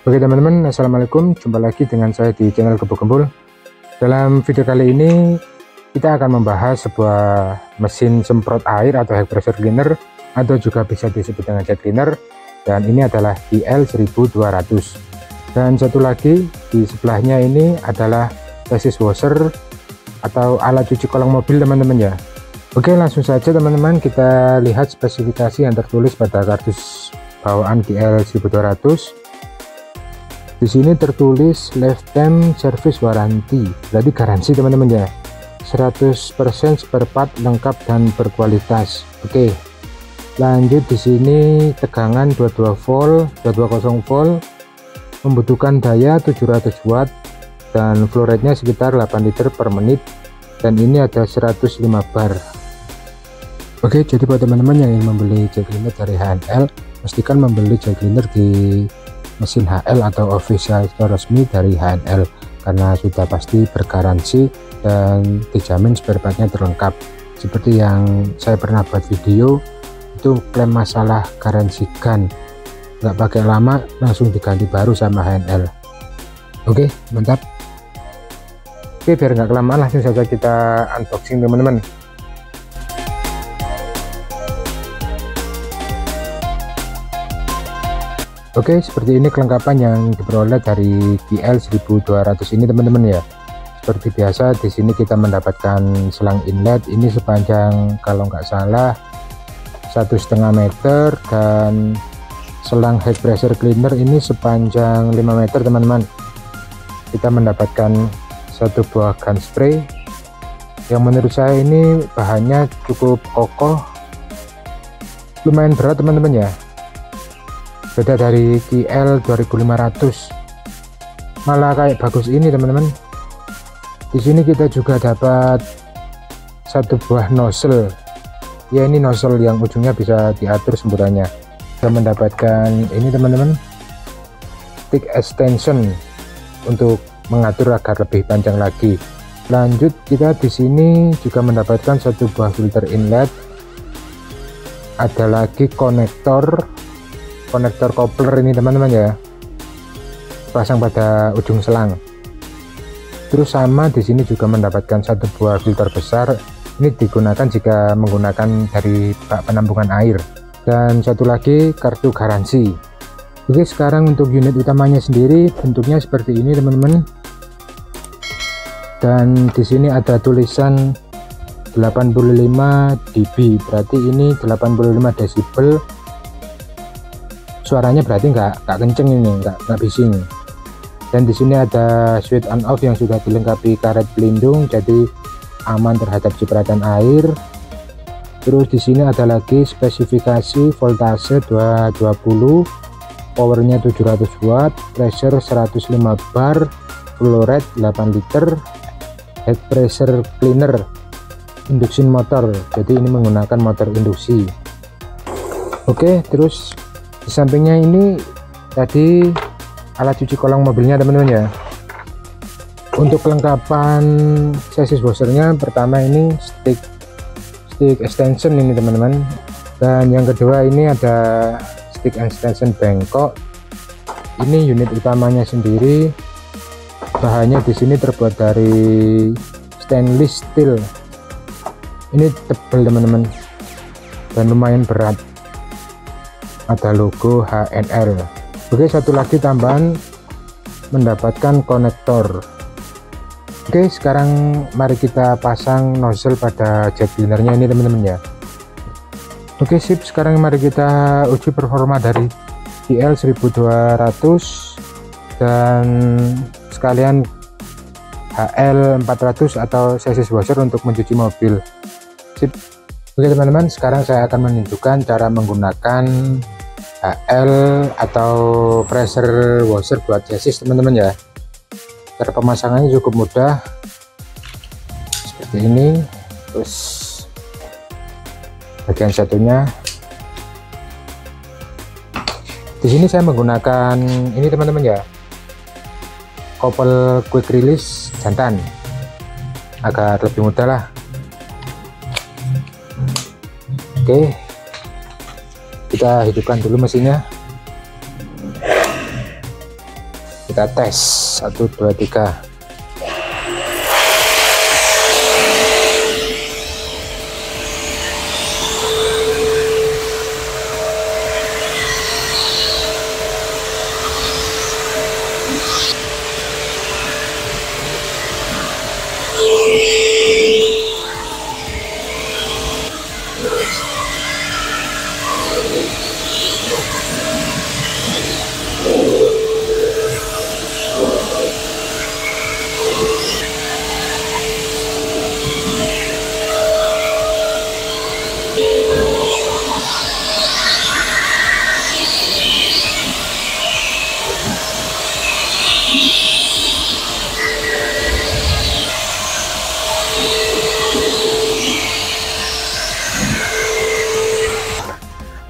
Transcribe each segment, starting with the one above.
Oke teman-teman, assalamualaikum, jumpa lagi dengan saya di channel Kebo Gembul. Dalam video kali ini kita akan membahas sebuah mesin semprot air atau high pressure cleaner, atau juga bisa disebut dengan jet cleaner, dan ini adalah GL 1200. Dan satu lagi di sebelahnya ini adalah chassis washer atau alat cuci kolong mobil teman-teman ya. Oke, langsung saja teman-teman kita lihat spesifikasi yang tertulis pada kardus bawaan GL 1200. Di sini tertulis lifetime service warranty, berarti garansi teman-teman ya, 100% spare part lengkap dan berkualitas. Oke, lanjut. Di sini tegangan 22 volt, 220 volt, membutuhkan daya 700 watt, dan flow rate-nya sekitar 8 liter per menit, dan ini ada 105 bar. Oke, jadi buat teman-teman yang ingin membeli jet cleaner dari HNL, pastikan membeli jet cleaner di mesin HL atau official store resmi dari HNL, karena sudah pasti bergaransi dan dijamin spare partnya terlengkap. Seperti yang saya pernah buat video, itu klaim masalah garansi gun, nggak pakai lama langsung diganti baru sama HNL. Oke, mantap. Oke, biar nggak kelamaan langsung saja kita unboxing teman-teman. Oke, seperti ini kelengkapan yang diperoleh dari GL 1200 ini teman-teman ya. Seperti biasa di sini kita mendapatkan selang inlet ini sepanjang kalau nggak salah 1,5 meter, dan selang high pressure cleaner ini sepanjang 5 meter teman-teman. Kita mendapatkan satu buah gun spray yang menurut saya ini bahannya cukup kokoh, lumayan berat teman-teman ya. Beda dari GL 2500, malah kayak bagus ini teman-teman. Di sini kita juga dapat satu buah nozzle ya, ini nozzle yang ujungnya bisa diatur semburannya. Kita mendapatkan ini teman-teman, stick extension untuk mengatur agar lebih panjang lagi. Lanjut, kita di sini juga mendapatkan satu buah filter inlet, ada lagi konektor coupler ini teman-teman ya, pasang pada ujung selang. Terus sama di sini juga mendapatkan satu buah filter besar, ini digunakan jika menggunakan dari bak penampungan air, dan satu lagi kartu garansi. Oke, sekarang untuk unit utamanya sendiri bentuknya seperti ini teman-teman, dan di sini ada tulisan 85 dB, berarti ini 85 desibel. Suaranya berarti nggak kenceng ini, nggak bising. Dan di sini ada switch on off yang sudah dilengkapi karet pelindung, jadi aman terhadap cipratan air. Terus di sini ada lagi spesifikasi voltase 220, powernya 700 watt, pressure 105 bar, flow rate 8 liter, head pressure cleaner, induction motor, jadi ini menggunakan motor induksi. Oke, terus di sampingnya ini tadi alat cuci kolong mobilnya teman-teman ya. Untuk kelengkapan chassis washernya, pertama ini stick extension ini teman-teman, dan yang kedua ini ada stick extension bengkok. Ini unit utamanya sendiri, bahannya di sini terbuat dari stainless steel, ini tebal teman-teman dan lumayan berat, ada logo HNL. Oke, satu lagi tambahan, mendapatkan konektor. Oke, sekarang mari kita pasang nozzle pada jet cleanernya ini teman-teman ya. Oke, sip. Sekarang mari kita uji performa dari GL 1200 dan sekalian HL 400 atau chassis washer untuk mencuci mobil. Sip. Oke teman-teman, sekarang saya akan menunjukkan cara menggunakan HL atau pressure washer buat chassis teman-teman ya. Cara pemasangannya cukup mudah, seperti ini. Terus bagian satunya di sini saya menggunakan ini teman-teman ya, couple quick release jantan, agar lebih mudah lah. Oke, kita hidupkan dulu mesinnya. Kita tes 1 2 3.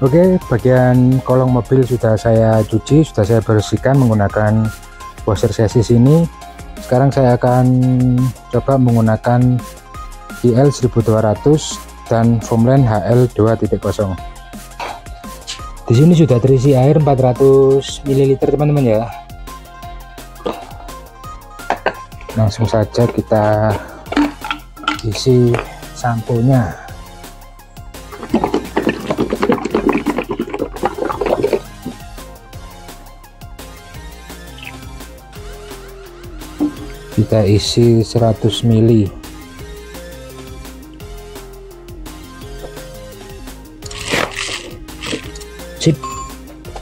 Oke, bagian kolong mobil sudah saya cuci, sudah saya bersihkan menggunakan washer chassis ini. Sekarang saya akan coba menggunakan GL 1200 dan Foamland HL 2.0. Di sini sudah terisi air 400 ml teman-teman ya. Langsung saja kita isi sampo-nya. Kita isi 100 ml. Sip.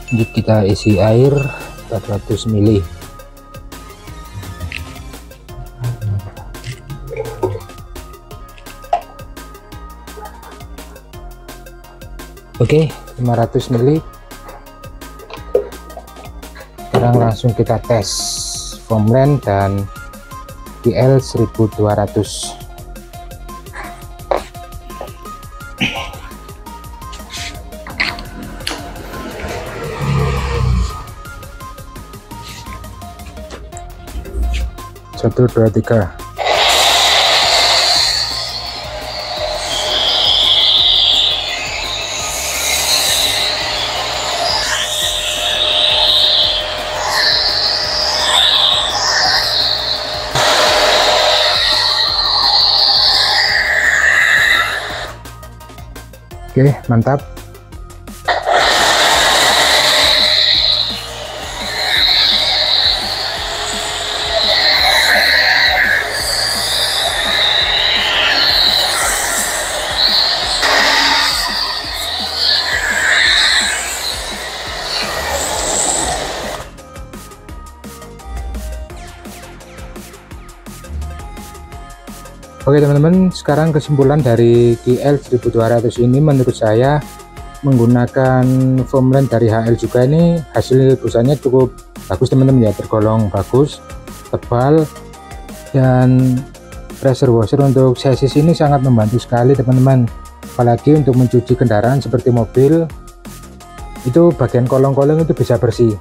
Lanjut kita isi air 400 ml. Oke, 500 ml. Sekarang langsung kita tes Foamland dan GL 1200. Satu, dua, tiga. Oke, mantap. Oke teman-teman, sekarang kesimpulan dari GL 1200 ini menurut saya menggunakan Foamland dari HL juga ini hasil busanya cukup bagus teman-teman ya, tergolong bagus, tebal, dan pressure washer untuk chassis ini sangat membantu sekali teman-teman, apalagi untuk mencuci kendaraan seperti mobil. Itu bagian kolong-kolong itu bisa bersih,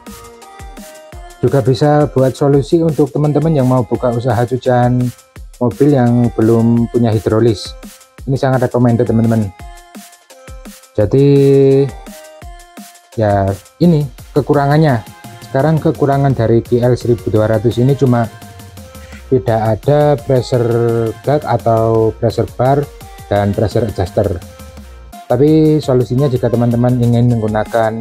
juga bisa buat solusi untuk teman-teman yang mau buka usaha cucian mobil yang belum punya hidrolis. Ini sangat recommended teman-teman. Jadi ya ini kekurangannya. Sekarang kekurangan dari GL 1200 ini cuma tidak ada pressure gauge atau pressure bar dan pressure adjuster. Tapi solusinya jika teman-teman ingin menggunakan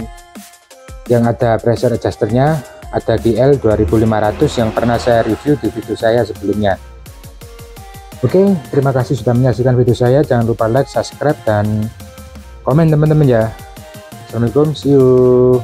yang ada pressure adjusternya, ada GL 2500 yang pernah saya review di video saya sebelumnya. Oke, terima kasih sudah menyaksikan video saya. Jangan lupa like, subscribe, dan komen teman-teman ya. Assalamualaikum, see you.